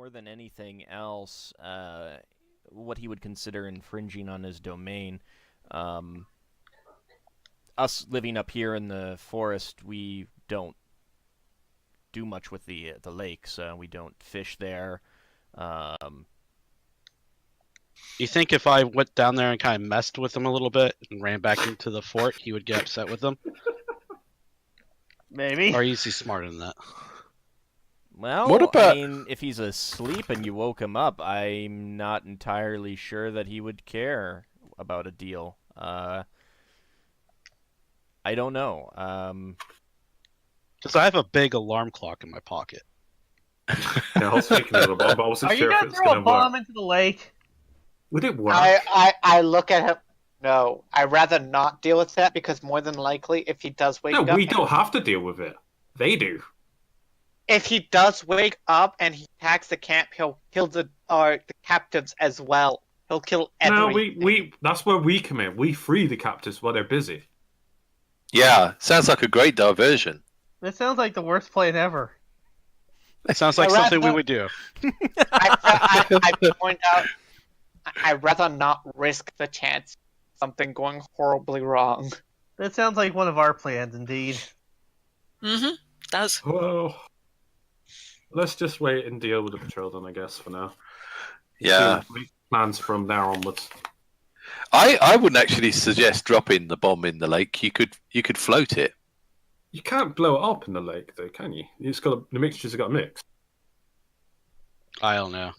more than anything else, what he would consider infringing on his domain. Us living up here in the forest, we don't do much with the lakes. We don't fish there. You think if I went down there and kind of messed with him a little bit and ran back into the fort, he would get upset with them? Maybe. Or is he smarter than that? Well, What about- I mean, if he's asleep and you woke him up, I'm not entirely sure that he would care about a deal. I don't know. Because I have a big alarm clock in my pocket. Yeah, I was thinking of the bomb, but I wasn't Are you sure if gonna it's throw going a to bomb work. into the lake? Would it work? I look at him. No, I'd rather not deal with that because more than likely, if he does wake No, up, we don't have to deal with it. They do. if he does wake up and he attacks the camp, he'll kill the captives as well. He'll kill everything. No, we that's where we come in. We free the captives while they're busy. Yeah, sounds like a great diversion. This sounds like the worst plan ever. It sounds like I'd something we rather- would do. I point out, I'd rather not risk the chance of something going horribly wrong. That sounds like one of our plans, indeed. Mm-hmm. Does. Well, let's just wait and deal with the patrol then, I guess, for now. Yeah. Make plans from there onwards. I wouldn't actually suggest dropping the bomb in the lake. You could float it. You can't blow it up in the lake, though, can you? The mixtures have got mixed. I don't know.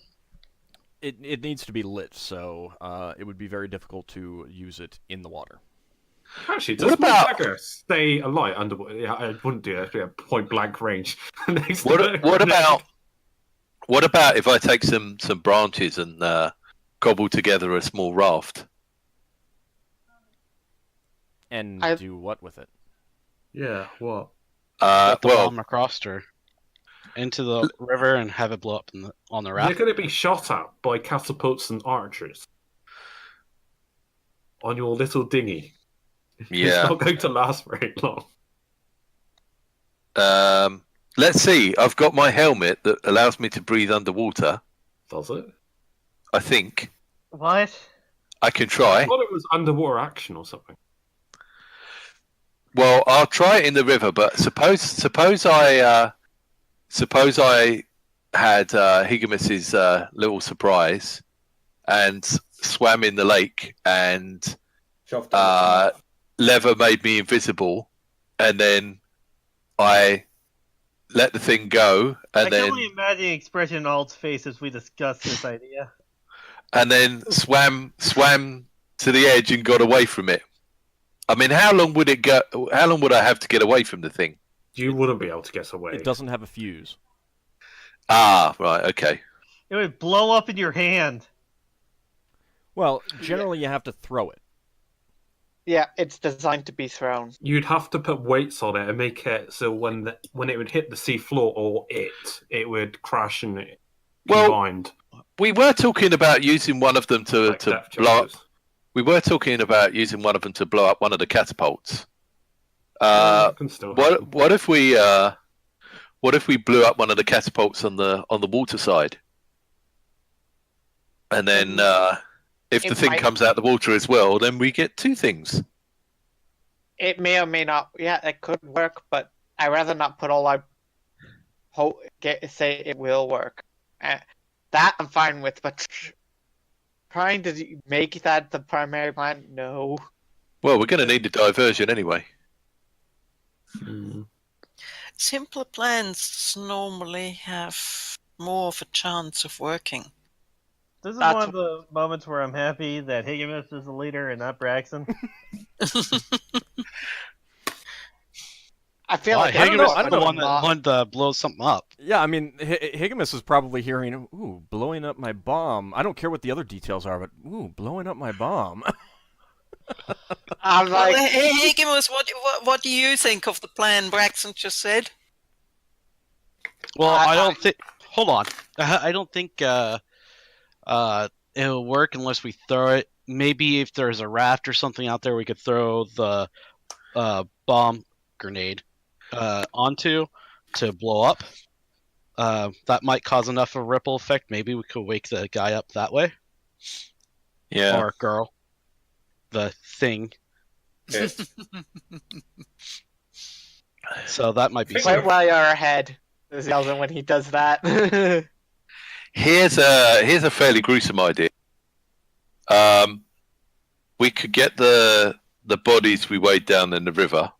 It needs to be lit, so it would be very difficult to use it in the water. Actually, What does my about- dagger stay alight underwater? Yeah, I wouldn't do that. Yeah, point blank range. What about if I take some branches and cobble together a small raft? And I- do what with it? Yeah, what? Get the Well, bomb across her into the river and have it blow up on the You're raft. going to be shot at by catapults and archers on your little dinghy. It's yeah. not going to last very long. Let's see. I've got my helmet that allows me to breathe underwater. Does it? I think What? I can I try. thought it was underwater action or something. Well, I'll try it in the river, but suppose I had Higgimus's little surprise and swam in the lake, and Lever made me invisible, and then I let the thing go, I and can then only imagine the expression on Alt's face as we discuss this idea. swam to the edge and got away from it. I mean, how long would it go? How long would I have to get away from the thing? You wouldn't be able to get away. It doesn't have a fuse. Ah, right, okay. It would blow up in your hand. Well, generally you have to throw it. Yeah, it's designed to be thrown. You'd have to put weights on it and make it so when it would hit the sea floor or it would crash and it Well, combined. We were talking about using one of them to like depth blow up. charges. We were talking about using one of them to blow up one of the catapults. That can still happen. What if we blew up one of the catapults on the water side, and then if the It thing might- comes out the water as well, then we get two things. It may or may not. Yeah, it could work, but I'd rather not put all I say it will work. That I'm fine with, but trying to make that the primary plan, no. Well, we're going to need a diversion anyway. Hmm. Simpler plans normally have more of a chance of working. This is That's- one of the moments where I'm happy that Higgimus is the leader and not Braxon. I feel like I don't know, Higgimus I is don't the know. one that wanted to blow something up. Yeah, I mean, Higgimus is probably hearing, ooh, blowing up my bomb. I don't care what the other details are, but, ooh, blowing up my bomb. I'm like, Higgimus, what do you think of the plan Braxon just said? Well, I- I don't think. Hold on. I don't think it'll work unless we throw it. Maybe if there's a raft or something out there, we could throw the bomb grenade onto to blow up. that might cause enough of a ripple effect. Maybe we could wake the guy up that way. Yeah. Or girl. The thing. So that might be Think Wait safe. while you're ahead, says Yeldan when he does that. Here's a fairly gruesome idea. We could get the bodies we weighed down in the river,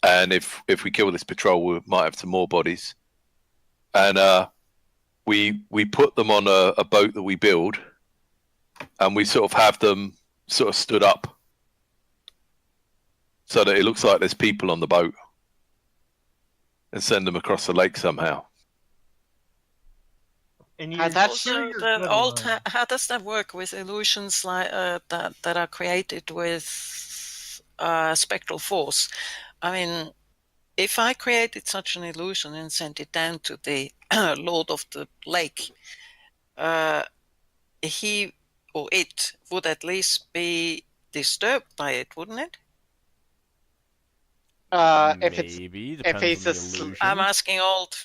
and if we kill this patrol, we might have some more bodies. And we put them on a boat that we build, and we sort of have them sort of stood up, so that it looks like there's people on the boat, and send them across the lake somehow. And That's Also, how does that work with illusions like that are created with spectral force? I mean, if I created such an illusion and sent it down to the Lord of the Lake, he or it would at least be disturbed by it, wouldn't it? Maybe depends he's on the asleep- illusion. I'm asking old.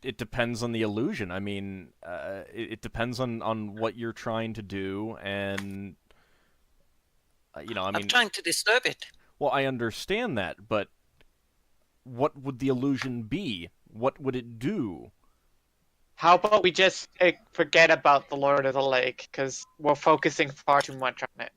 It depends on the illusion. I mean, it depends on what you're trying to do, and I mean, I'm trying to disturb it. well, I understand that, but what would the illusion be? What would it do? How about we just forget about the Lord of the Lake, because we're focusing far too much on it.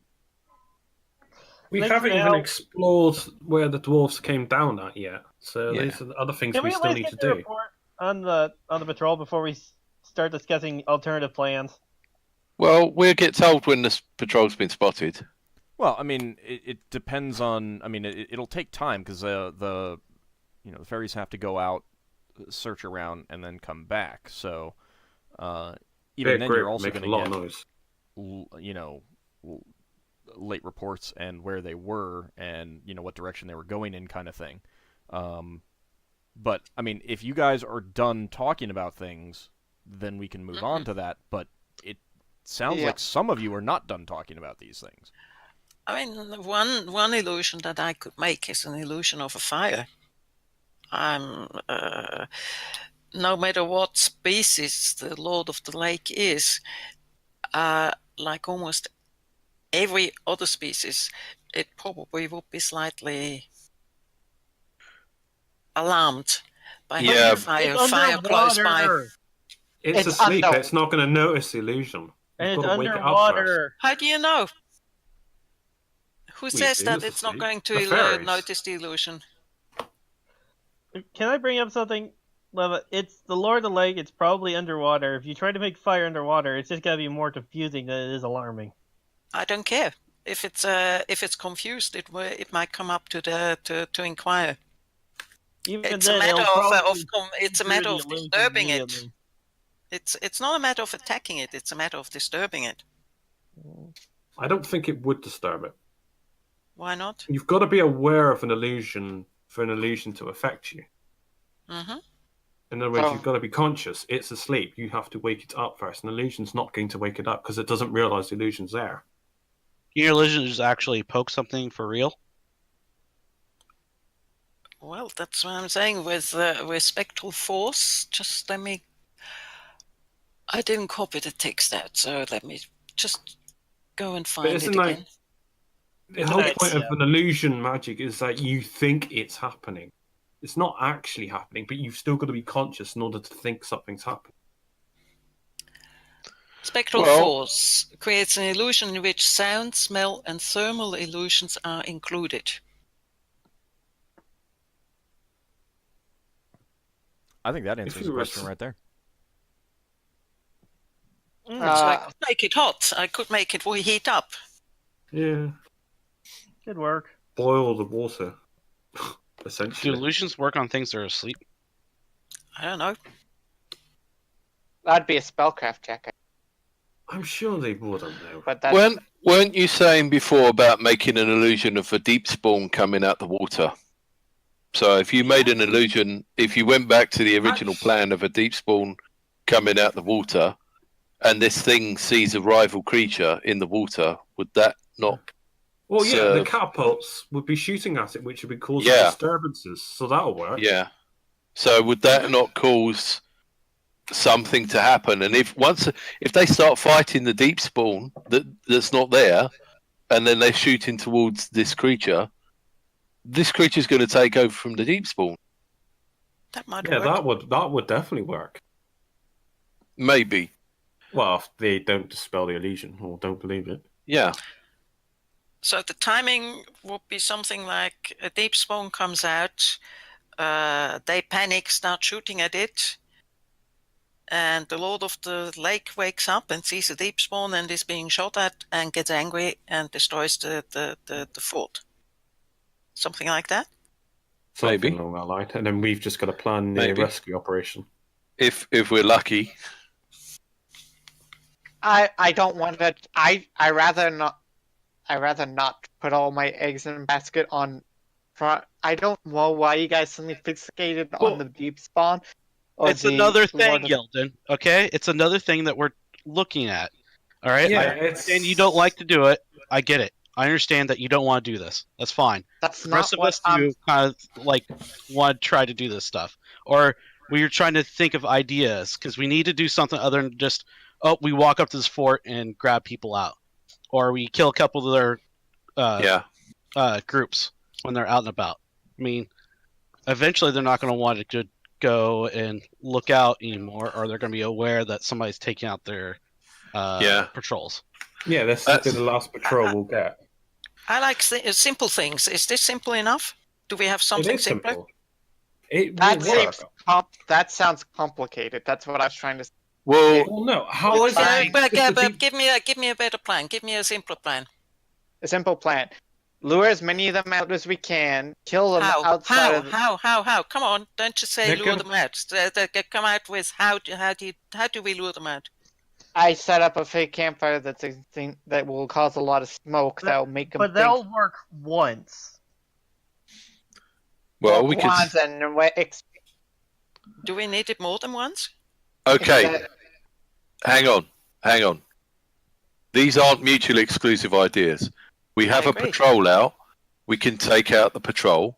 We Like haven't even now- explored where the dwarves came down at yet. So Yeah. these are the other things Can we we at still least need get to the do. report on the patrol before we start discussing alternative plans? Well, we'll get told when the patrol's been spotted. Well, I mean, it depends on. I mean, it'll take time because the ferries have to go out, search around, and then come back. So even Big then, group you're also makes going a lot to of get noise. late reports and where they were and what direction they were going in, kind of thing. But I mean, if you guys are done talking about things, then we can move on to that. But it sounds Yeah. like some of you are not done talking about these things. I mean, one illusion that I could make is an illusion of a fire. No matter what species the Lord of the Lake is, like almost every other species, it probably would be slightly alarmed by Yeah. having fire close by. underwater! It's It's asleep. under- It's not going to notice the illusion. And You've it's got to wake it up first. underwater! How do you know? Who says assume that it's it's not asleep. going The to fairies. notice the illusion? Can I bring up something, Leva? It's the Lord of the Lake, it's probably underwater. If you try to make fire underwater, it's just gotta be more confusing than it is alarming. I don't care. If it's confused, it might come up to inquire. Even It's then, a matter it'll of probably it's a do matter the of illusion disturbing it. immediately. It's not a matter of attacking it. It's a matter of disturbing it. I don't think it would disturb it. Why not? You've got to be aware of an illusion for an illusion to affect you. Mm-hmm. In other words, Oh. you've got to be conscious. It's asleep. You have to wake it up first. An illusion's not going to wake it up because it doesn't realize the illusion's there. Your illusion is actually poke something for real. Well, that's what I'm saying with spectral force. Just let me. I didn't copy the text out, so let me just go and find it isn't that- again. The whole Right, point of yeah. an illusion magic is that you think it's happening. It's not actually happening, but you've still got to be conscious in order to think something's happening. Spectral Well- force creates an illusion in which sound, smell, and thermal illusions are included. I think that answers you the were question s- right there. So I could make it hot. I could make it heat up. Yeah. Good work. Boil the water, Do essentially. illusions work on things that are asleep? I don't know. That'd be a spellcraft check, I'm sure they wouldn't know. but that's Weren't you saying before about making an illusion of a deep spawn coming out the water? So if you made an illusion, if you went back to the original plan of a deep spawn coming out the water, and this thing sees a rival creature in the water, would that not? Well, yeah, the So- catapults would be shooting at it, which would be causing Yeah. disturbances. So that'll work. Yeah. So would that not cause something to happen? And if they start fighting the deep spawn that's not there, and then they're shooting towards this creature's going to take over from the deep spawn. That might Yeah, work. that would definitely work. Maybe. Well, if they don't dispel the illusion or don't believe it. Yeah. So the timing would be something like a deep spawn comes out, they panic, start shooting at it, and the Lord of the Lake wakes up and sees a deep spawn and is being shot at and gets angry and destroys the fort. Something like that? Something Maybe. along that line. And then we've just got to plan the Maybe. rescue operation. If we're lucky. I don't want to. I rather not. I rather not put all my eggs in a basket on front. I don't know why you guys suddenly fixated on the deep spawn. It's another thing, Yeldan. Okay, it's another thing that we're looking at. All right, Yeah, I understand you don't like to do it. I get it. I understand that you don't want to do this. That's fine. That's The not rest of what us do kind of like want to try to do this stuff, or we're trying to think of ideas because we need to do something other than just we walk up to this fort and grab people out, or we kill a couple of their groups when they're out and about. I mean, eventually they're not going to want to go and look out anymore, or they're going to be aware that somebody's taking out their patrols. Yeah, this is the last patrol we'll get. I like simple things. Is this simple enough? Do we have something It is simpler? simple. It That will work. seems that sounds complicated. That's what I was trying to say. Well, Well, no. How is fine. it? But give me a better plan. Give me a simpler plan. A simple plan. Lure as many of them out as we can. Kill them How? outside of How? Come on! Don't just say They're lure gonna- them out. Come out with how do we lure them out? I set up a fake campfire that will cause a lot of smoke. That'll make them. But they'll work once. well, we could. Do we need it more than once? Okay, hang on. These aren't mutually exclusive ideas. We have I a agree. patrol out. We can take out the patrol.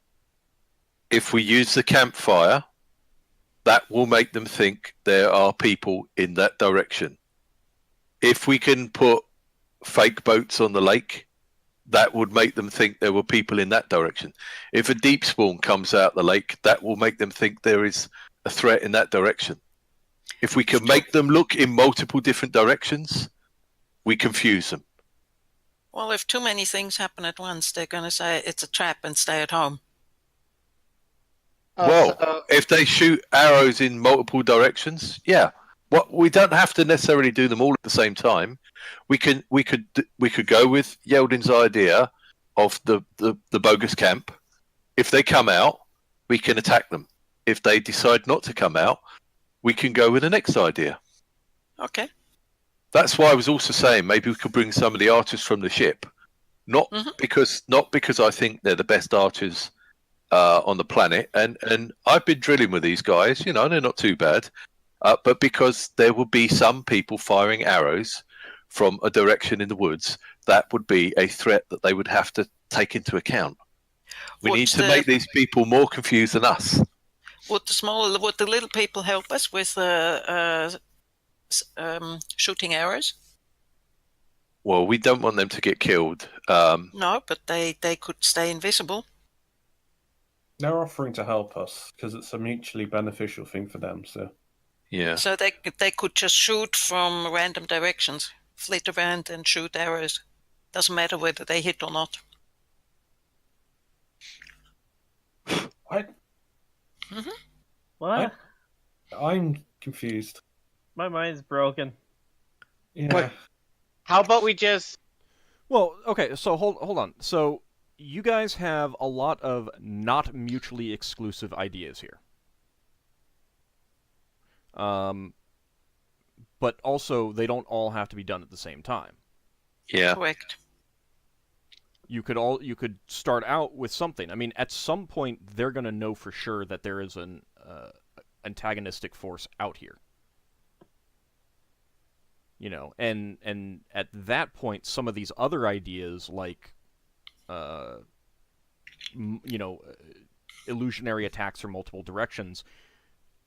If we use the campfire, that will make them think there are people in that direction. If we can put fake boats on the lake, that would make them think there were people in that direction. If a deep spawn comes out the lake, that will make them think there is a threat in that direction. If we can make them look in multiple different directions, we confuse them. Well, if too many things happen at once, they're going to say it's a trap and stay at home. Well, if they shoot arrows in multiple directions, yeah. Well, we don't have to necessarily do them all at the same time. We could go with Yeldan's idea of the bogus camp. If they come out, we can attack them. If they decide not to come out, we can go with the next idea. Okay. That's why I was also saying maybe we could bring some of the archers from the ship, not because I think they're the best archers on the planet, and I've been drilling with these guys. You know, they're not too bad. But because there would be some people firing arrows from a direction in the woods, that would be a threat that they would have to take into account. We need to make these people more confused than us. Would the little people help us with shooting arrows? Well, we don't want them to get killed. No, but they could stay invisible. They're offering to help us because it's a mutually beneficial thing for them. So Yeah. So they could just shoot from random directions, flit around and shoot arrows. Doesn't matter whether they hit or not. What? I'm confused. My mind's broken. Yeah. What? How about we just? Well, okay, so hold on. So you guys have a lot of not mutually exclusive ideas here. But also they don't all have to be done at the same time. Yeah. Correct. You could start out with something. I mean, at some point they're going to know for sure that there is an antagonistic force out here. You know, and at that point, some of these other ideas, like, illusionary attacks from multiple directions,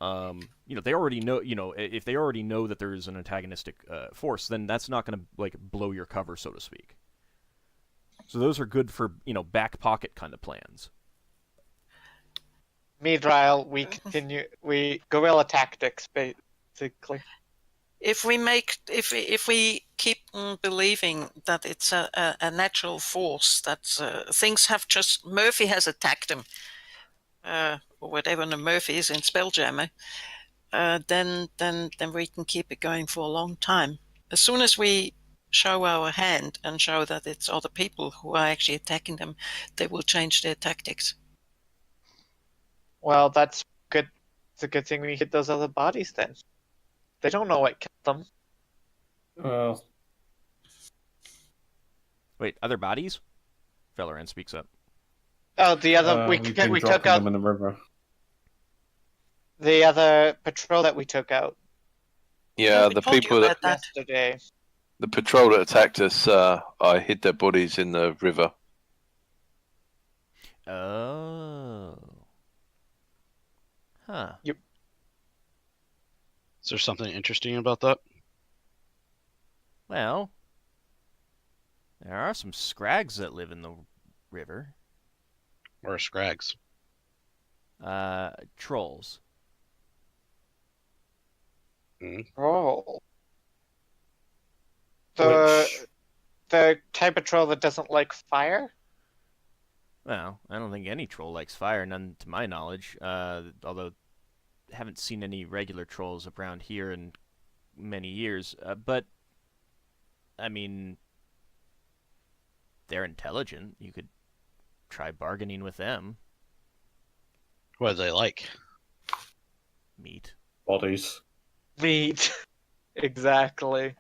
they already know, if they already know that there is an antagonistic force, then that's not going to like blow your cover, so to speak. So those are good for, back pocket kind of plans. Meanwhile, we guerrilla tactics, basically. If we keep believing that it's a natural force, that things have just Murphy has attacked him, or whatever the Murphy is in Spelljammer, then we can keep it going for a long time. As soon as we show our hand and show that it's other people who are actually attacking them, they will change their tactics. Well, that's good. It's a good thing we hit those other bodies then. They don't know what killed them. Well, Wait, other bodies? Felleran speaks up. Oh, the other we've been we took dropping out them in the river. the other patrol that we took out Yeah, we the told you people that about that. yesterday. the patrol that attacked us, I hid their bodies in the river. Oh. Huh. Is there something interesting about that? Well, there are some scrags that live in the river. Or scrags? Trolls. Oh. Which- The type of troll that doesn't like fire? Well, I don't think any troll likes fire, none to my knowledge. Although I haven't seen any regular trolls around here in many years. But I mean, they're intelligent. You could try bargaining with them. What do they like? Meat. Bodies. Meat. Exactly.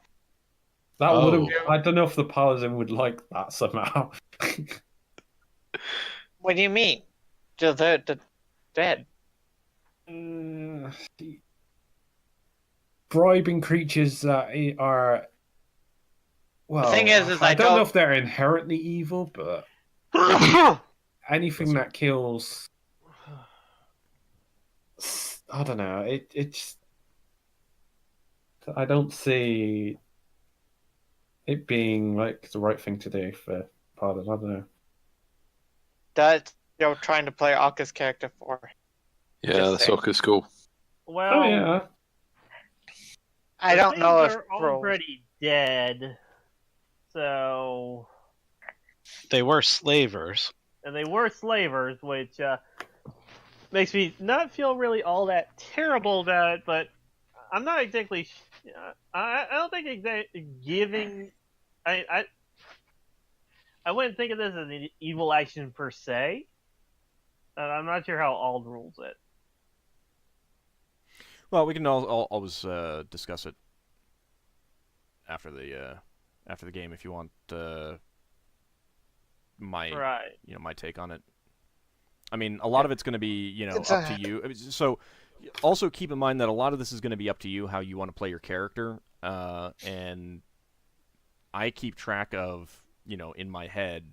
That would have. Oh. I don't know if the paladin would like that somehow. What do you mean? They're dead. Bribing creatures that are. Well, The thing is I I don't know don't- if they're inherently evil, but anything that kills. I don't know. It's. I don't see it being like the right thing to do for paladin. I don't know. That you're trying to play Okka's character for. Yeah, Just that's saying. Ocker's cool. Well, Oh yeah. I the don't know things if are trolls. already dead. So, They were slavers. and they were slavers, which makes me not feel really all that terrible about it. But I'm not exactly. I don't think giving. I wouldn't think of this as an evil action per se. I'm not sure how Ald rules it. Well, we can always discuss it after the game if you want my Right. my take on it. I mean, a lot of it's going to be It's up to you. So also keep in mind that a lot of this is going to be up to you how you want to play your character, and I keep track of in my head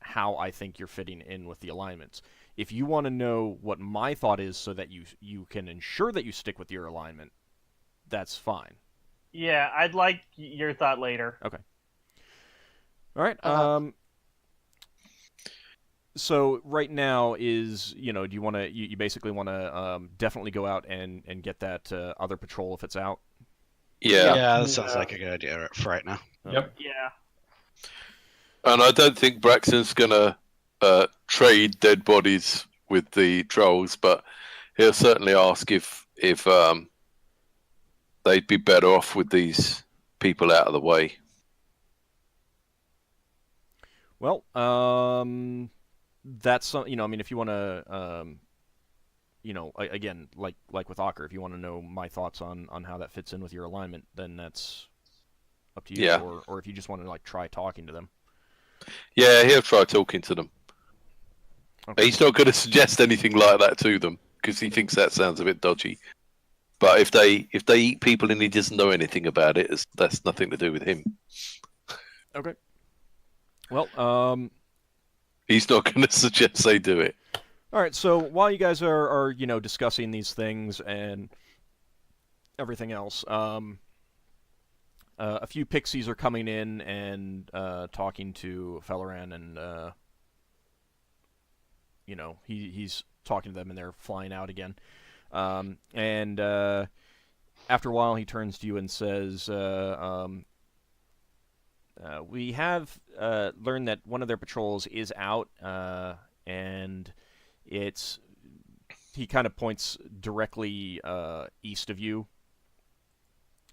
how I think you're fitting in with the alignments. If you want to know what my thought is so that you can ensure that you stick with your alignment, that's fine. Yeah, I'd like your thought later. Okay. All right. Uh-huh. So right now is do you want to you basically want to definitely go out and get that other patrol if it's out? Yeah. Yeah, that sounds like a good idea for right now. Yep. Yeah. And I don't think Braxton's gonna trade dead bodies with the trolls, but he'll certainly ask if they'd be better off with these people out of the way. Well, that's some. I mean, if you want to, again, like with Ockar, if you want to know my thoughts on how that fits in with your alignment, then that's up to you. Yeah. Or if you just want to try talking to them. Yeah, he'll try talking to them. Okay. He's not going to suggest anything like that to them because he thinks that sounds a bit dodgy. But if they eat people and he doesn't know anything about it, that's nothing to do with him. Okay. Well, He's not going to suggest they do it. All right. So while you guys are discussing these things and everything else, a few pixies are coming in and talking to Felleran, and he's talking to them, and they're flying out again. And after a while, he turns to you and says, "We have learned that one of their patrols is out, and it's." He kind of points directly east of you,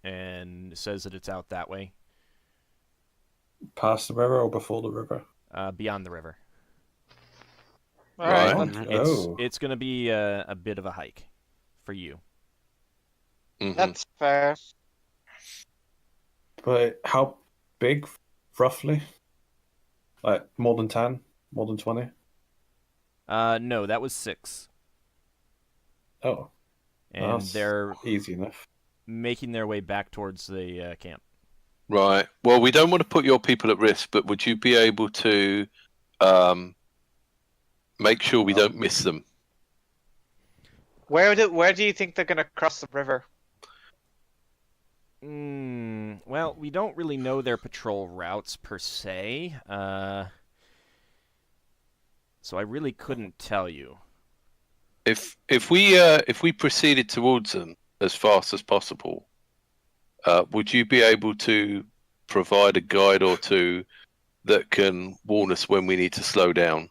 and says that it's out that way. Past the river or before the river? Beyond the river. All right. Right. It's going to be a bit of a hike for you. Mhm. That's fair. But how big, roughly? Like more than 10? More than 20? No, that was 6. Oh, And that's they're easy enough. making their way back towards the camp. Right. Well, we don't want to put your people at risk, but would you be able to make sure we don't miss them? Where do you think they're gonna cross the river? Well, we don't really know their patrol routes per se, so I really couldn't tell you. If we proceeded towards them as fast as possible, would you be able to provide a guide or two that can warn us when we need to slow down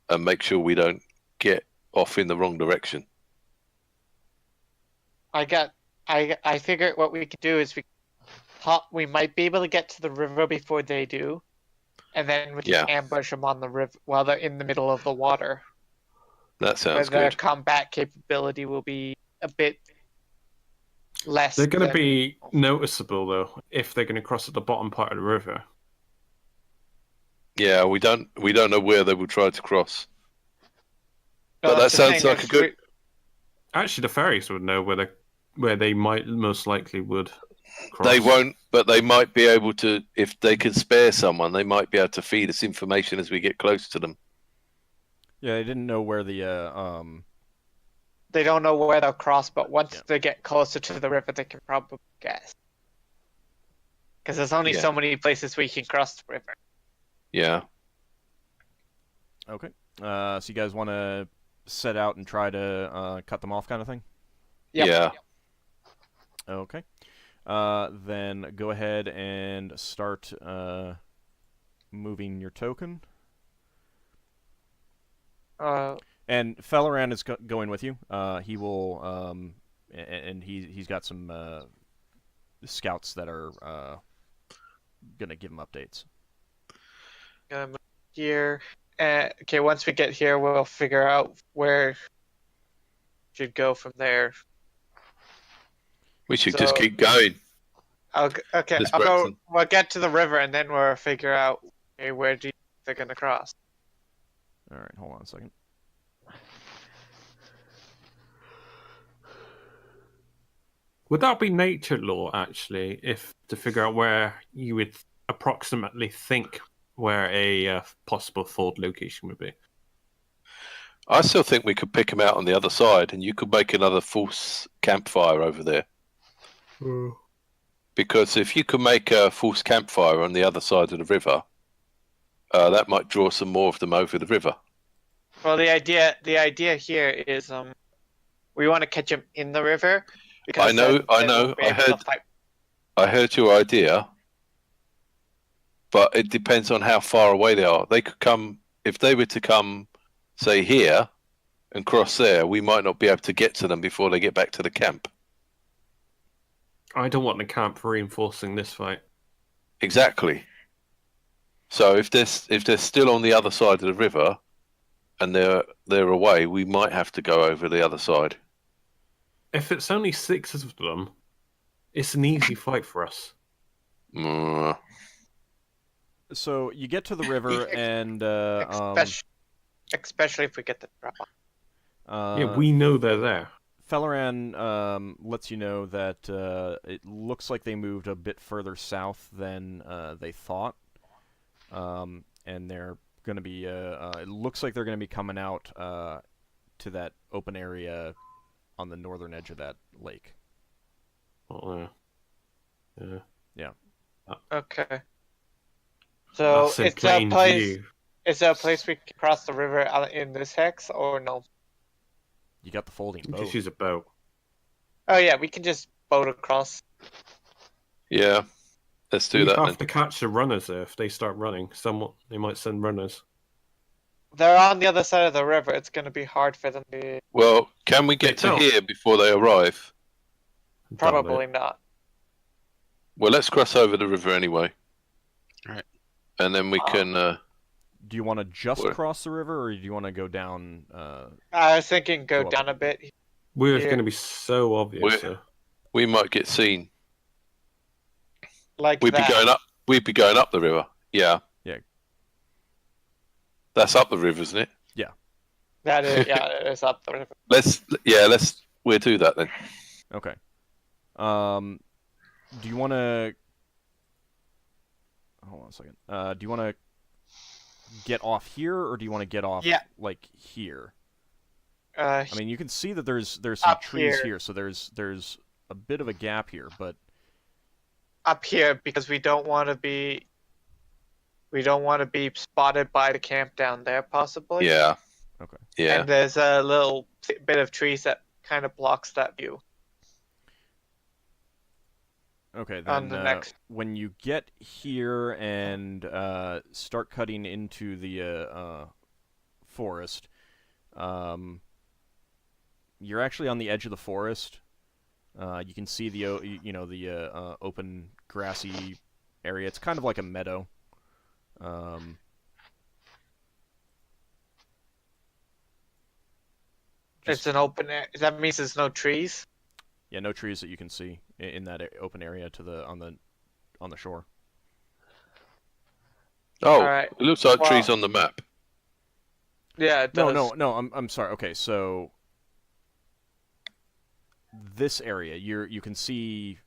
and make sure we don't get off in the wrong direction? I figured what we could do is we might be able to get to the river before they do, and then we can ambush them on the river while they're in the middle of the water. That sounds Where their good. combat capability will be a bit less. They're going to be noticeable, though, if they're going to cross at the bottom part of the river. Yeah, we don't know where they will try to cross. No, But that that's the sounds thing, like a good. Actually, the fairies would know where they might most likely would cross. They won't, but they might be able to. If they can spare someone, they might be able to feed us information as we get close to them. Yeah, I didn't know where the They don't know where they'll cross, but once they get closer to the river, they can probably guess. Because there's only so many places we can cross the river. Yeah. Okay. So you guys want to set out and try to cut them off, kind of thing? Yep. Yeah. Okay. Then go ahead and start moving your token. And Felleran is going with you. He will, and he's got some scouts that are gonna give him updates. Here. Okay, once we get here, we'll figure out where we should go from there. We should just keep going. I'll go. Braxon. We'll get to the river, and then we'll figure out where do you think they're gonna cross. All right, hold on a second. Would that be nature law, actually, if to figure out where you would approximately think where a possible ford location would be? I still think we could pick them out on the other side, and you could make another false campfire over there. Because if you could make a false campfire on the other side of the river, that might draw some more of them over the river. Well, the idea here is we want to catch them in the river. I know. I heard your idea, but it depends on how far away they are. They could come if they were to come, say here, and cross there. We might not be able to get to them before they get back to the camp. I don't want the camp reinforcing this fight. Exactly. So if they're still on the other side of the river, and they're away, we might have to go over the other side. If it's only 6 of them, it's an easy fight for us. So you get to the river, and especially if we get the drop on. Yeah, we know they're there. Felleran lets you know that it looks like they moved a bit further south than they thought, and they're going to be. It looks like they're going to be coming out to that open area on the northern edge of that lake. Oh, yeah. Yeah. Okay. So That's in it's a plain place. view. Is there a place we can cross the river out in this hex, or no? You got the folding You boat. just use a boat. Oh yeah, we can just boat across. Yeah, let's do You that have then. to catch the runners there if they start running. They might send runners. They're on the other side of the river. It's going to be hard for them to. Well, can we get They to don't. here before they arrive? Doubt Probably it. not. Well, let's cross over the river anyway. Alright. And then we can. Do you want to just Where? cross the river, or do you want to go down? I was thinking go Go down up. a bit. We're Yeah. going to be so obvious. We're- So. We might get seen. Like We'd that. be going up. We'd be going up the river. Yeah. Yeah. That's up the river, isn't it? That is, yeah, it's up the river. We'll do that then. Okay. Do you want to? Hold on a second. Do you want to get off here, or do you want to get off like here? I mean, you can see that there's some Up trees here. here, so there's a bit of a gap here, but Up here because we don't want to be spotted by the camp down there, possibly. Yeah. Okay. Yeah. And there's a little bit of trees that kind of blocks that view. okay. On Then the next. when you get here and start cutting into the forest, you're actually on the edge of the forest. You can see the open grassy area. It's kind of like a meadow. It's an open air. That means there's no trees. Yeah, no trees that you can see in that open area on the shore. Oh, Alright. it looks like Well- trees on the map. Yeah, it does. No. I'm sorry. Okay, so this area, you can see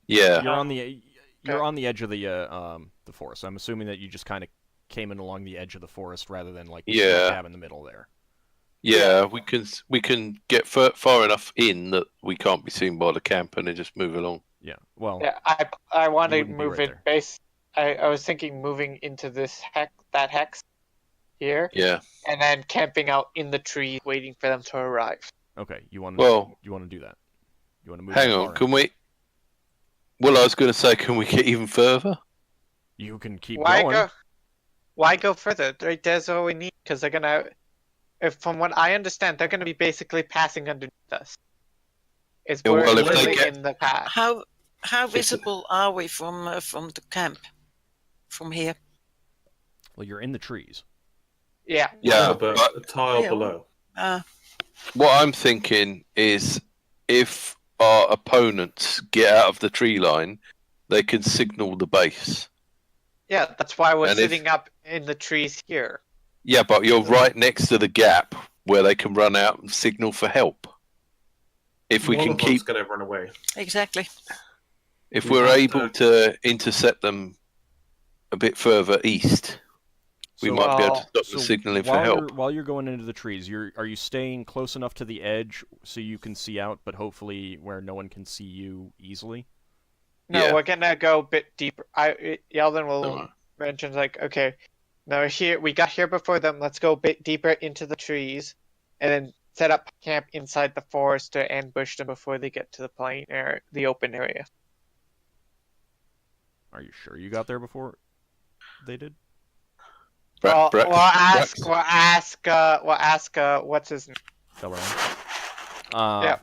Yeah. you're on the edge of the forest. I'm assuming that you just kind of came in along the edge of the forest rather than like Yeah. smack dab in the middle there. Yeah, we can get far enough in that we can't be seen by the camp and then just move along. Yeah. Well, Yeah, I want You to wouldn't be move right it there. I was thinking moving into this hex here, Yeah. and then camping out in the trees, waiting for them to arrive. okay. You want Well- to do that? You want to move? Hang that on, far? can we? Well, I was going to say, can we get even further? You can keep Why going. go? Why go further? Right there's all we need because they're gonna. If from what I understand, they're gonna be basically passing underneath us. It's Yeah, we're well, if they literally get- in the path. How visible are we from the camp? From here? Well, you're in the trees. Yeah. Yeah, but but a tile Yeah, below. what I'm thinking is if our opponents get out of the tree line, they can signal the base. Yeah, that's why we're And if- sitting up in the trees here. Yeah, but you're right next to the gap where they can run out and signal for help. If we One can of them's keep, going to run away. Exactly. if we we're have able to intercept them a bit further east, we So- might be able to Well, stop them signaling for while help. While you're going into the trees, are you staying close enough to the edge so you can see out, but hopefully where no one can see you easily? No, Yeah. we're gonna go a bit deeper. Yeldan will Alright. mention like, okay, now here we got here before them. Let's go a bit deeper into the trees, and then set up camp inside the forest to ambush them before they get to the plain area, the open area. Are you sure you got there before they did? Well, Brax- we'll ask, what's his name? Felleran. Yeah.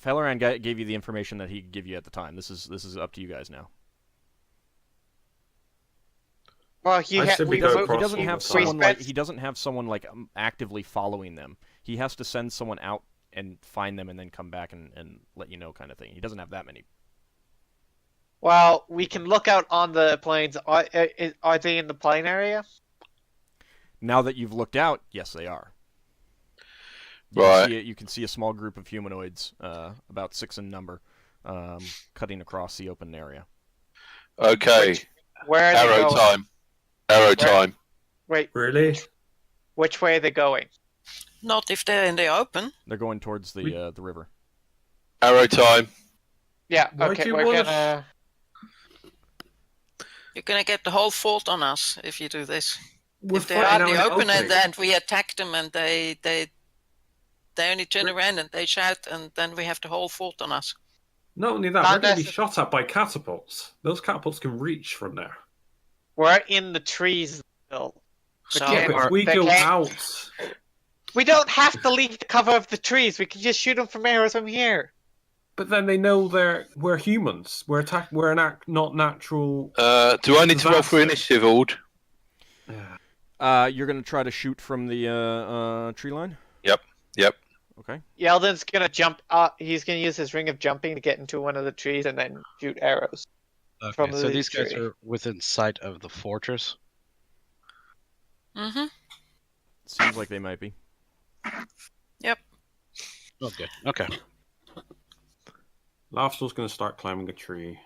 Felleran gave you the information that he could give you at the time. This is up to you guys now. Well, I said we go He across doesn't all have the time. someone like actively following them. He has to send someone out and find them and then come back and let you know, kind of thing. He doesn't have that many. Well, we can look out on the plains. Are they in the plain area? Now that you've looked out, yes, they are. Right. You can see a small group of humanoids, about 6 in number, cutting across the open area. Okay, Where are they arrow going? time. Arrow time. Wait, Really? which way are they going? Not if they're in the open. They're going towards the river. Arrow time. Yeah, Why okay, do you we're wanna- gonna... You're gonna get the whole fort on us if you do this. We're If they're fighting out in the out open and then we attack them and they only turn around and they shout and then we have the whole fort on us. Not only that, Not we're going to be necess- shot at by catapults. Those catapults can reach from there. We're in the trees still. So Yeah, But if we they go can't- out, We don't have to leave the cover of the trees. We can just shoot them from arrows from here. but then they know we're humans. We're not natural. Do I need to roll for initiative, Ord? You're gonna try to shoot from the tree line. Yep. Okay. Yeldan's gonna jump up. He's gonna use his ring of jumping to get into one of the trees and then shoot arrows. Okay, From so the these guys tree. are within sight of the fortress. Mm-hmm. Seems like they might be. Oh, good. Okay. Lafdul's going to start climbing a tree.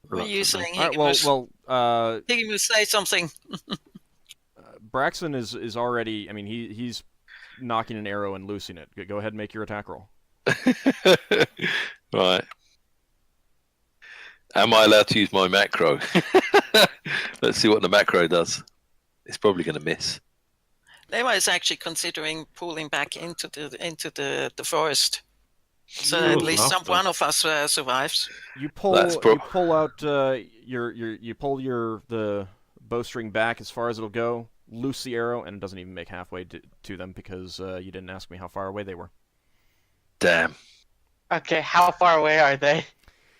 What are you saying, All right. Higgimus? Well, Higgimus, say something. Braxon is already. I mean, he's knocking an arrow and loosing it. Go ahead and make your attack roll. Right. Am I allowed to use my macro? Let's see what the macro does. It's probably going to miss. Lewa is actually considering pulling back into the forest. So Ooh, at least lovely. one of us survives. You pull you pull out the bowstring back as far as it'll go. Loose the arrow, and it doesn't even make halfway to them because you didn't ask me how far away they were. Damn. Okay, how far away are they?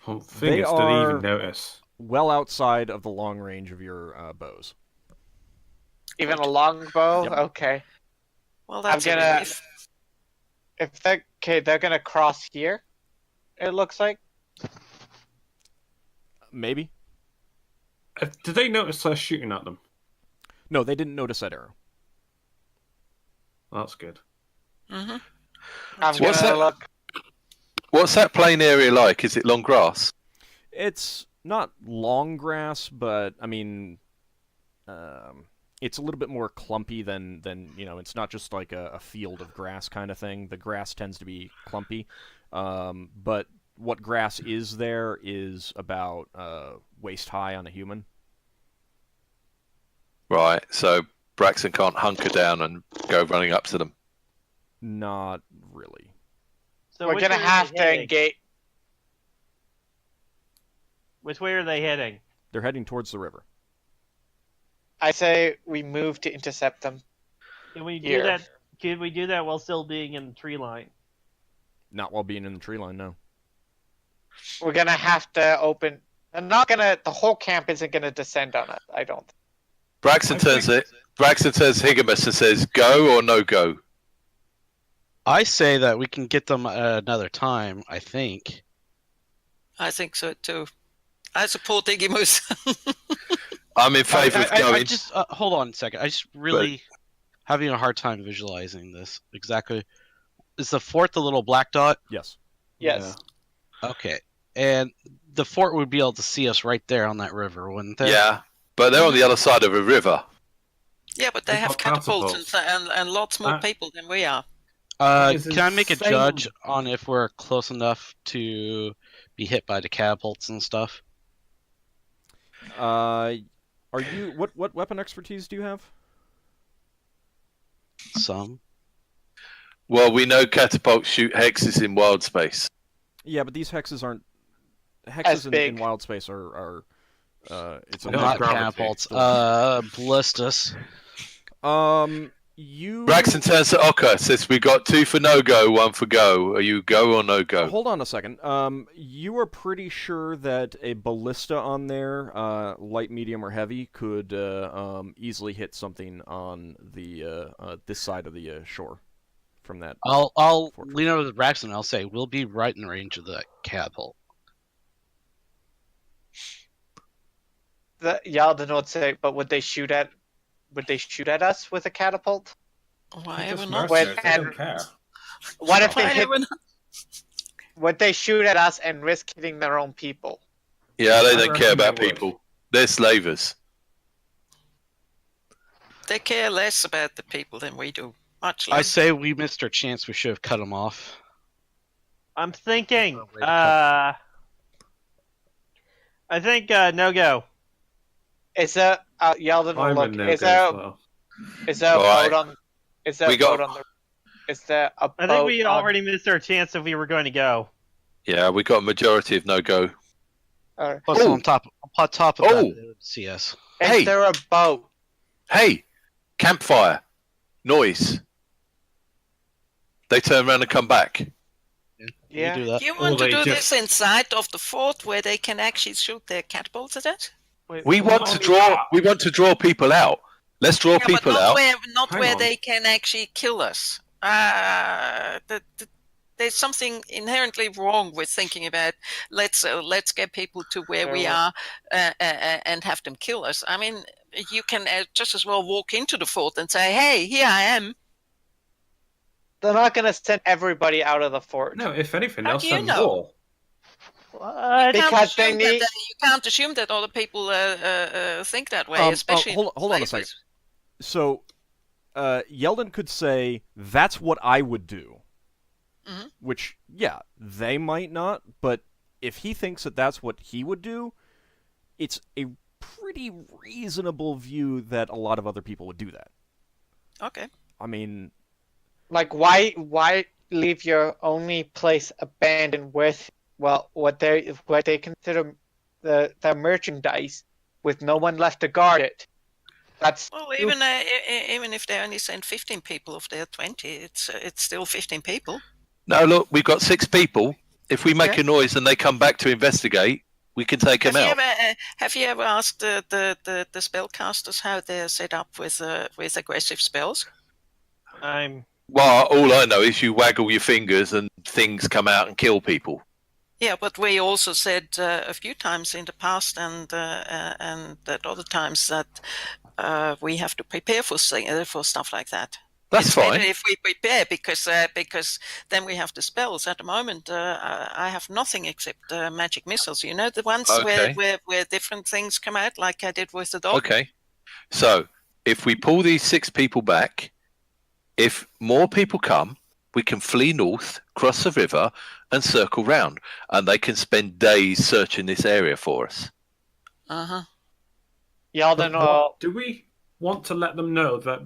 Thing They is, did they are- even notice? Well outside of the long range of your bows. Even a longbow? Yep. Okay. Well, that's I'm a gonna- relief. If they're okay, they're gonna cross here. It looks like. Maybe. Did they notice us shooting at them? No, they didn't notice that arrow. That's good. Mm-hmm. I'm What's gonna that? look. What's that plain area like? Is it long grass? It's not long grass, but I mean, it's a little bit more clumpy than It's not just like a field of grass kind of thing. The grass tends to be clumpy, but what grass is there is about waist high on a human. Right. So Braxon can't hunker down and go running up to them. Not really. So We're which gonna way are have they to heading? engage. Which way are they heading? They're heading towards the river. I say we move to intercept them. Can we do Here. that? Can we do that while still being in the tree line? Not while being in the tree line, no. We're gonna have to open. I'm not gonna. The whole camp isn't gonna descend on us. I don't. Braxon turns Higgimus and says, "Go or no go." I say that we can get them at another time, I think. I think so too. I support Higgimus. I'm in favour of I going. just hold on a second. I just really having a hard time visualizing this. Exactly. Is the fort the little black dot? Yes. Yes. Okay. And the fort would be able to see us right there on that river, wouldn't they? Yeah, but they're on the other side of a river. Yeah, but they They've have got catapults and lots more people than we are. That is Can I make a insane. judge on if we're close enough to be hit by the catapults and stuff? Are you what weapon expertise do you have? Some. Well, we know catapults shoot hexes in wild space. Yeah, but these hexes aren't As hexes in big. wild space are it's a Not Not gravity. catapults. Ballistas. You Braxon turns to Ockar, says, "We got 2 for no go, 1 for go. Are you go or no go?" Hold on a second. You are pretty sure that a ballista on there, light, medium, or heavy, could easily hit something on the this side of the shore from that. I'll Fortress. lean over to Braxton and I'll say, we'll be right in range of the catapult. The Yeldan would say, but would they shoot at? Would they shoot at us with a catapult? Why Just ever not? mercenaries, they and- don't care. What if they Why hit? ever not? Would they shoot at us and risk hitting their own people? Yeah, they I don't reckon care about they would. people. They're slavers. They care less about the people than we do. much I less. say we missed our chance. We should have cut him off. I'm thinking. Way to cut. I think no go. Is there Yeldan will I'm a look? no Is go there as well. is there a Alright. boat on? Is there We a boat got- on the? Is there a boat? I think we on- already missed our chance if we were going to go. Yeah, we got a majority of no go. Plus, Oh. on top of Oh. that, they would see us. Is Hey. there a boat? Hey, campfire, noise. They turn around and come back. Yeah. You do that. You want they to do just- this inside of the fort where they can actually shoot their catapults at it? We want not to only draw. that- We want to draw people out. Let's draw Yeah, but people not out. Hang where on. they can actually kill us. There's something inherently wrong with thinking about let's get people to where we are and have them kill us. I mean, you can just as well walk into the fort and say, "Hey, here I am." They're not gonna send everybody out of the fort. No, if anything, How they'll do you send know? more. What? Because Can't they assume that, need- you can't assume that other people think that way, especially. hold on a second. slavers. So, Yeldan could say, "That's what I would do." Mhm. Which, yeah, they might not, but if he thinks that that's what he would do, it's a pretty reasonable view that a lot of other people would do that. Okay. I mean, Like, why leave your only place abandoned with what they consider the merchandise with no one left to guard it? That's Well, even if they only send 15 people of their 20, it's still 15 people. No, look, we've got 6 people. If we make Okay. a noise and they come back to investigate, we can take them out. Have you ever asked the spellcasters how they're set up with aggressive spells? Well, all I know is you waggle your fingers and things come out and kill people. Yeah, but we also said a few times in the past and at other times that we have to prepare for stuff like that. That's It's fine. better if we prepare because then we have the spells. At the moment, I have nothing except magic missiles. You know, the ones Okay. where different things come out, like I did with the dog. Okay. So, if we pull these 6 people back, if more people come, we can flee north, cross the river, and circle round. And they can spend days searching this area for us. Uh-huh. Yeldan But will. do we want to let them know that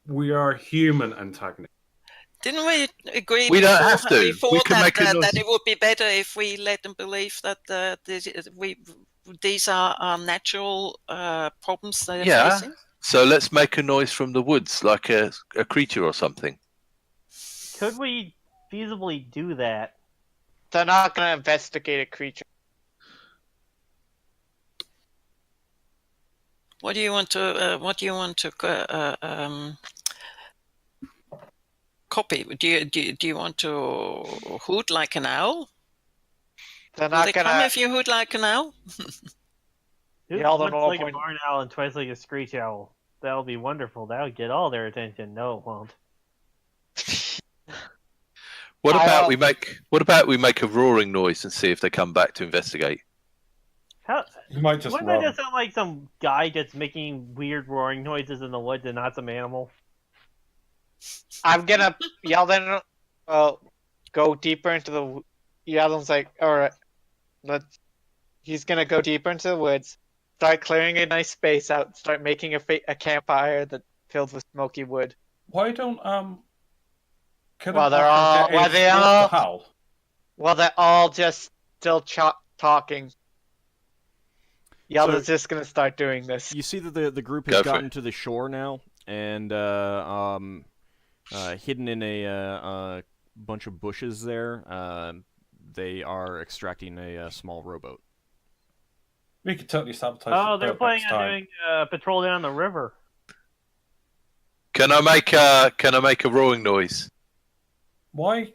we are human antagonists? Didn't we agree We don't have to. before We can that, make a noise. that it would be better if we let them believe that these are natural problems they're Yeah. facing? So let's make a noise from the woods, like a creature or something. Could we feasibly do that? They're not gonna investigate a creature. What do you want to? Copy? Do you want to hoot like an owl? They're Will not they come gonna. if you hoot like an owl? Once will like a point- barn owl and twice like a screech owl. That'll be wonderful. That'll get all their attention. No, it won't. What I, about uh, we make a roaring noise and see if they come back to investigate? How, You might just wouldn't that run. just sound like some guy that's making weird roaring noises in the woods and not some animal? I'm gonna Yeldan. Go deeper into the. Yeldan's like, all right, he's gonna go deeper into the woods, start clearing a nice space out, start making a campfire that filled with smoky wood. Why don't Can Well, I they're all- get a well, they wolf to all- howl? Well, they're all just still talking. Yeldan's So- just gonna start doing this. you see that the group Go has for gotten it. to the shore now, and hidden in a bunch of bushes there. They are extracting a small rowboat. We could totally sabotage. Oh, the they're boat planning next on time. doing a patrol down the river. Can I make a roaring noise? Why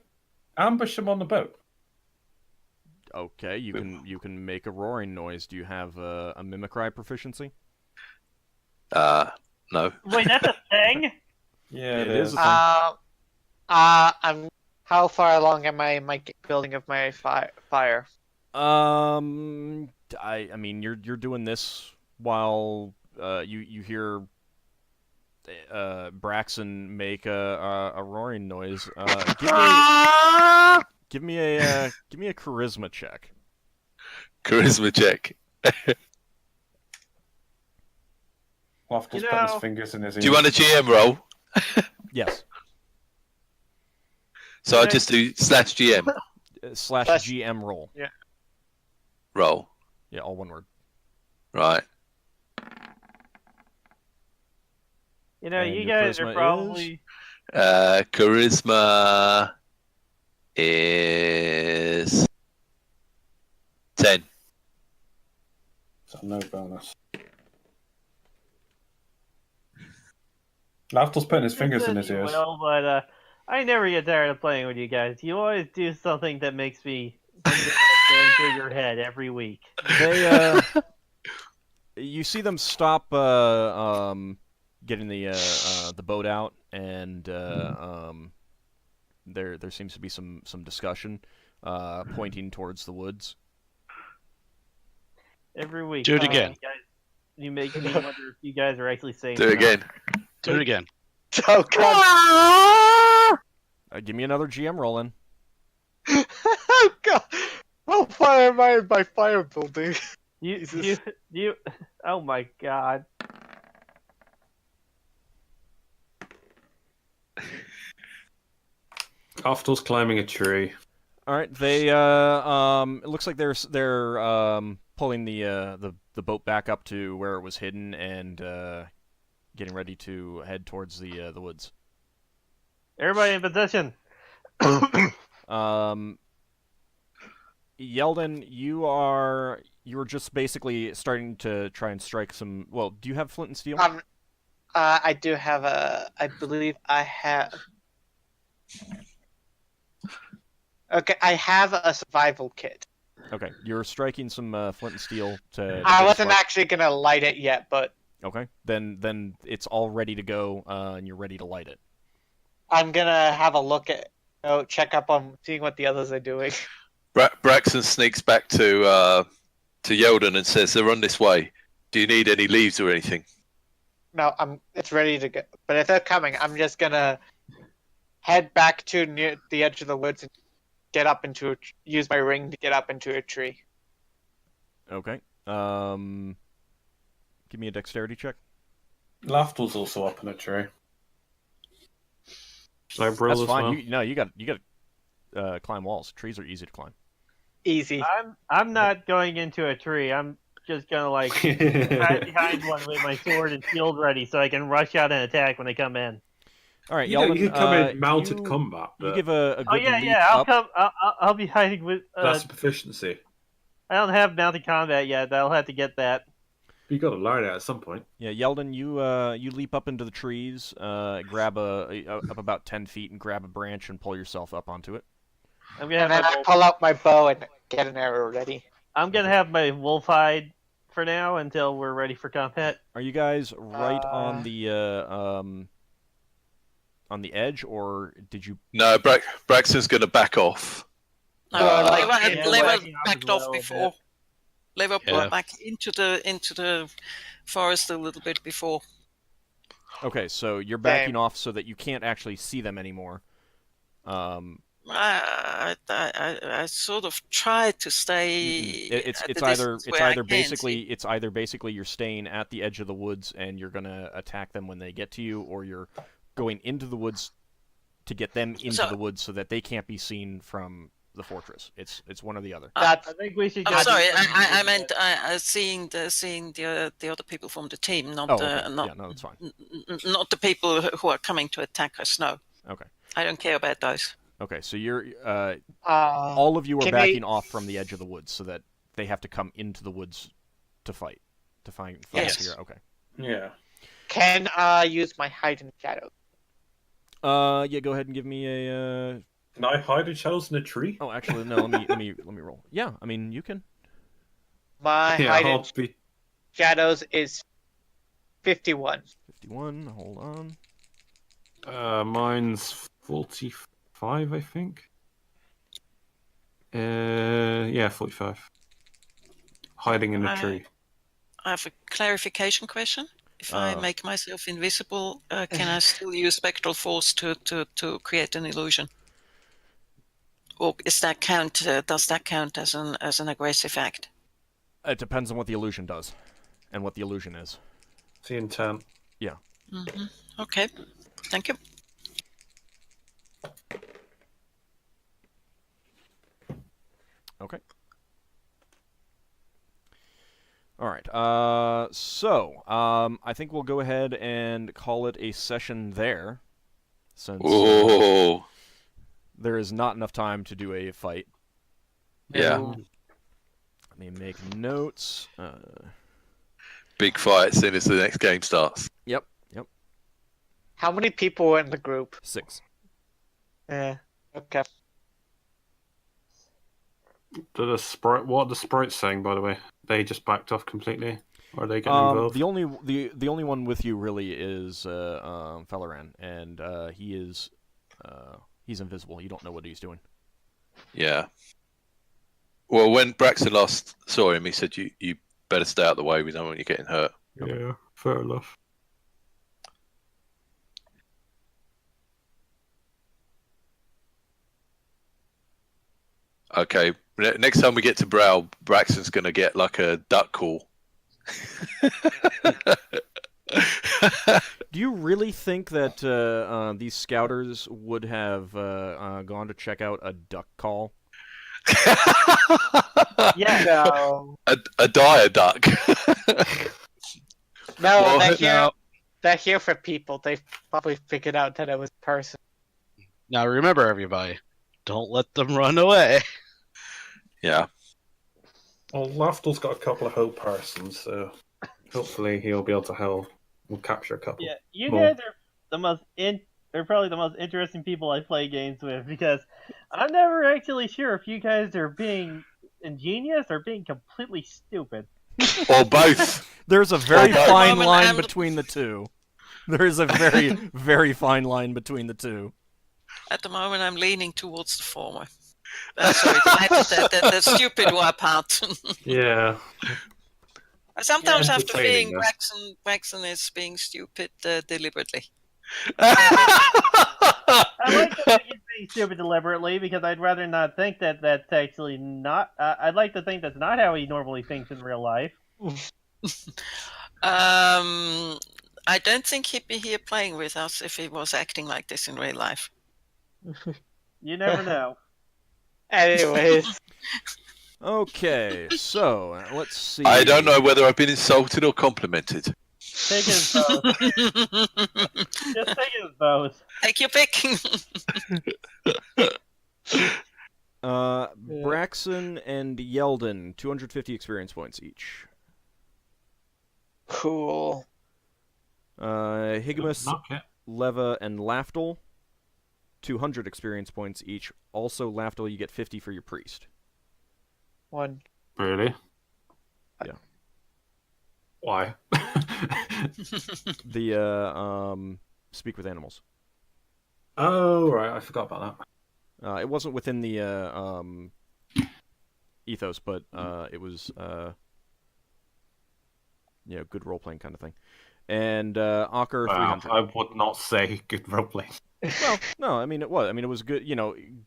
ambush them on the boat? Okay, you can make a roaring noise. Do you have a mimicry proficiency? No. Wait, that's a thing? Yeah, It it is is. a thing. I'm. How far along am I in my building of my fire? I mean, you're doing this while you hear. Braxon make a roaring noise. Give me a charisma check. Charisma check. Lafdul's putting his fingers in his ears. Do you want a GM roll? Yes. So I just do /GM. Slash GM roll. Yeah. Roll. Yeah, all one word. Right. You know, And you your guys charisma are probably. Charisma is 10. So no bonus. Lafdul's putting his fingers in his ears. Well, but I never get tired of playing with you guys. You always do something that makes me going through your head every week. They you see them stop getting the boat out, and there seems to be some discussion pointing towards the woods. Every week. Do it again. You make me wonder if you guys are actually saying. Do it again. Do it again. Oh god! Give me another GM roll in. Oh god! How far am I by fire building? You. Oh my god. Lafdul's climbing a tree. All right, they it looks like they're pulling the boat back up to where it was hidden and getting ready to head towards the woods. Everybody in position. Yeldan, you were just basically starting to try and strike some. Well, do you have flint and steel? I do have a. I believe I have. Okay, I have a survival kit. Okay, you're striking some flint and steel to. I wasn't actually gonna light it yet, but. Okay, then it's all ready to go, and you're ready to light it. I'm gonna have a look at. Check up on seeing what the others are doing. Braxon sneaks back to Yeldan and says, "They're on this way. Do you need any leaves or anything?" No, it's ready to go. But if they're coming, I'm just gonna head back to near the edge of the woods and get up into use my ring to get up into a tree. Okay. Give me a dexterity check. Lafdul's also up in a tree. Should I roll That's as fine. well? You got to climb walls. Trees are easy to climb. Easy. I'm not going into a tree. I'm just gonna hide behind one with my sword and shield ready, so I can rush out and attack when they come in. All right, You Yeldan, can come in mounted combat. You But give a good leap I'll up. come. I'll be hiding with. that's a proficiency. I don't have mounted combat yet. I'll have to get that. You got to learn it at some point. Yeah, Yeldan, you leap up into the trees, grab up about 10 feet, and grab a branch and pull yourself up onto it. I'm gonna And have then I pull out my bow and get an arrow ready. I'm gonna have my wolf hide for now until we're ready for combat. Are you guys right on the edge, or did you? No, Braxton's going to back off. No, Well, Lever backing backed off as off well a before. bit. Lever Yeah. pulled back into the forest a little bit before. Okay, so you're backing off so that you can't actually see them anymore. I sort of tried to stay. It's at the either distance where I can it's either basically you're staying at the edge of the woods and you're gonna attack them when they get to you, or you're going into the woods to get them into the woods so that they can't be seen from the fortress. It's one or the other. I think we should. I'm go sorry. different I ways. meant seeing the other people from the team, not Oh, the okay. not Yeah, no, that's fine. not the people who are coming to attack us. No, Okay. I don't care about those. Okay, so you're Uh, all of you are can backing off from the edge of the woods so that they have to come into the woods to fight. To find Yes. figure out. Okay. Yeah. Can I use my hide in shadow? Yeah, go ahead and give me a Can I hide in shadows in a tree? Oh, actually no, let me roll. Yeah, I mean, you can. My Yeah, hide in I'll be. shadows is 51. 51. Hold on. Mine's 45, I think. Yeah, 45. Hiding in a tree. I have a clarification question. If I make myself invisible, can I still use spectral force to create an illusion? Or is that count? Does that count as an aggressive act? It depends on what the illusion does, and what the illusion is. It's the intent. Yeah. Okay, thank you. Okay. All right. So I think we'll go ahead and call it a session there, since there is not enough time to do a fight. Yeah. Let me make notes. Big fight as soon as the next game starts. Yep. How many people were in the group? 6. Yeah. Okay. What are the sprites saying, by the way? They just backed off completely? Or are they getting involved? The only one with you really is Felleran, and he's invisible. You don't know what he's doing. Yeah. Well, when Braxon last saw him, he said, you better stay out of the way. We don't want you getting hurt. Yeah, fair enough. Okay. Next time we get to Brow, Braxton's going to get like a duck call. Do you really think that these scouters would have gone to check out a duck call? Yeah. No. A dire duck. No, Well, they're here for people. They probably figured out that it was a person. Now remember, everybody, don't let them run away. Yeah. Well, Lafdul's got a couple of hope persons, so hopefully he'll be able to help. We'll capture a couple. Yeah, you Well- guys are they're probably the most interesting people I play games with, because I'm never actually sure if you guys are being ingenious or being completely stupid. Or both. There's a very At the fine moment, line I'm- between the two. There is a very, very fine line between the two. At the moment, I'm leaning towards the former. Sorry, the stupid wipe out. Yeah. I sometimes have to Entertaining, think though. Braxon is being stupid deliberately. I like to think he's being stupid deliberately, because I'd rather not think that that's actually not. I'd like to think that's not how he normally thinks in real life. I don't think he'd be here playing with us if he was acting like this in real life. You never know. Anyways, Okay, so let's see. I don't know whether I've been insulted or complimented. Take it as both. Just take it as both. Take your pick. Braxon and Yeldan, 250 experience points each. cool. Higgimus, Not yet. Leva, and Lafdul, 200 experience points each. Also, Lafdul, you get 50 for your priest. One. Really? Yeah. Why? The speak with animals. Oh, right. I forgot about that. It wasn't within the ethos, but it was good role playing kind of thing. And Ockar, Wow, 300. I would not say good roleplay. Well, no, I mean it was. I mean it was good.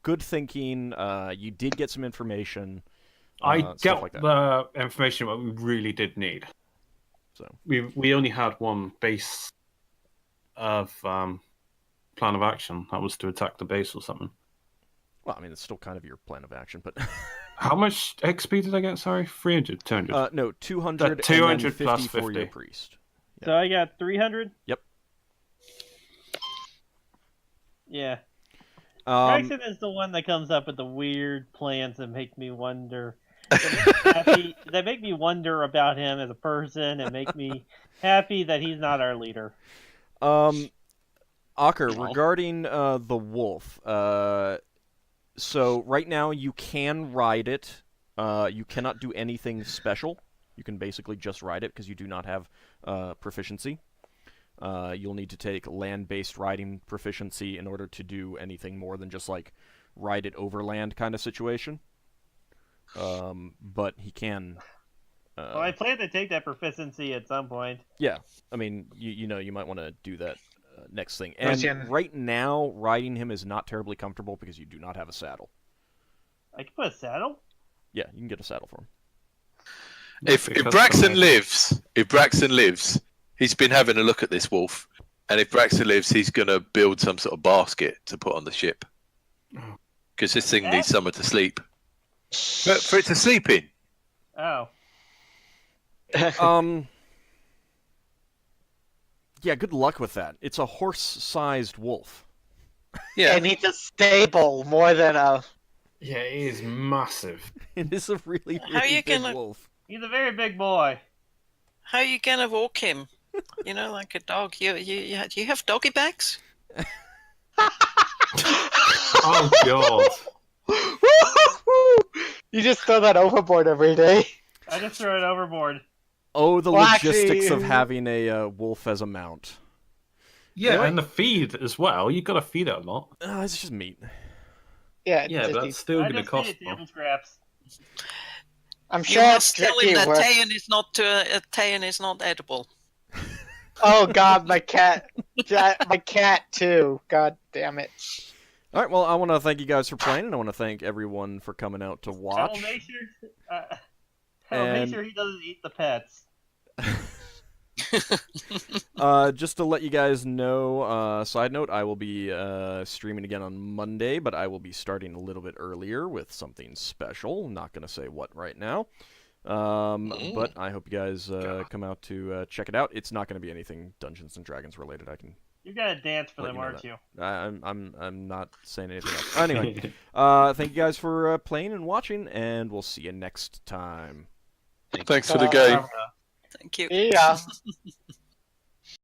Good thinking. You did get some information. I stuff get like that. the information what we really did need. So We only had one base of plan of action. That was to attack the base or something. well, I mean it's still kind of your plan of action, but How much XP did I get? Sorry, 300, 200. no, 200. 200 and then plus 50 for your 50. priest. So I got 300. Yep. Yeah. Um, Braxton is the one that comes up with the weird plans that make me wonder. That make me wonder about him as a person, and make me happy that he's not our leader. Ockar, No. regarding the wolf. So right now you can ride it. You cannot do anything special. You can basically just ride it because you do not have proficiency. You'll need to take land-based riding proficiency in order to do anything more than just like ride it over land kind of situation. But he can Well, I plan to take that proficiency at some point. Yeah, I mean, you might want to do that next thing. Where's And Yen? right now, riding him is not terribly comfortable because you do not have a saddle. I can put a saddle? Yeah, you can get a saddle for him. If Braxon lives, he's been having a look at this wolf, and if Braxon lives, he's gonna build some sort of basket to put on the ship because this thing needs somewhere to sleep. For it to sleep in. Oh. Yeah, good luck with that. It's a horse-sized wolf. Yeah. It needs a stable more than a. Yeah, it is massive. It is a really, How are really you big gonna- wolf. He's a very big boy. How are you gonna walk him? You know, like a dog. You have doggy bags? Oh god. You just throw that overboard every day. I just threw it overboard. Oh, the Well, logistics actually- of having a wolf as a mount. Yeah, Anyway. and the feed as well. You got to feed it a lot. It's just meat. Yeah, Yeah, just but that's still I going to just cost feed it more. table scraps. I'm You sure must it's tell tricky. him that Where... Tayan is not edible. Oh god, my cat. My cat too. God damn it. All right, well, I want to thank you guys for playing, and I want to thank everyone for coming out to I will watch. make sure. I will make And- sure he doesn't eat the pets. Just to let you guys know, side note, I will be streaming again on Monday, but I will be starting a little bit earlier with something special. I'm not going to say what right now. But I hope you guys come out to check it out. It's not going to be anything Dungeons and Dragons related. I can. You're gonna dance for Let them, you know aren't that. you? I'm not saying anything else. Anyway, thank you guys for playing and watching, and we'll see you next time. Thanks for the game. Thank you. Yeah.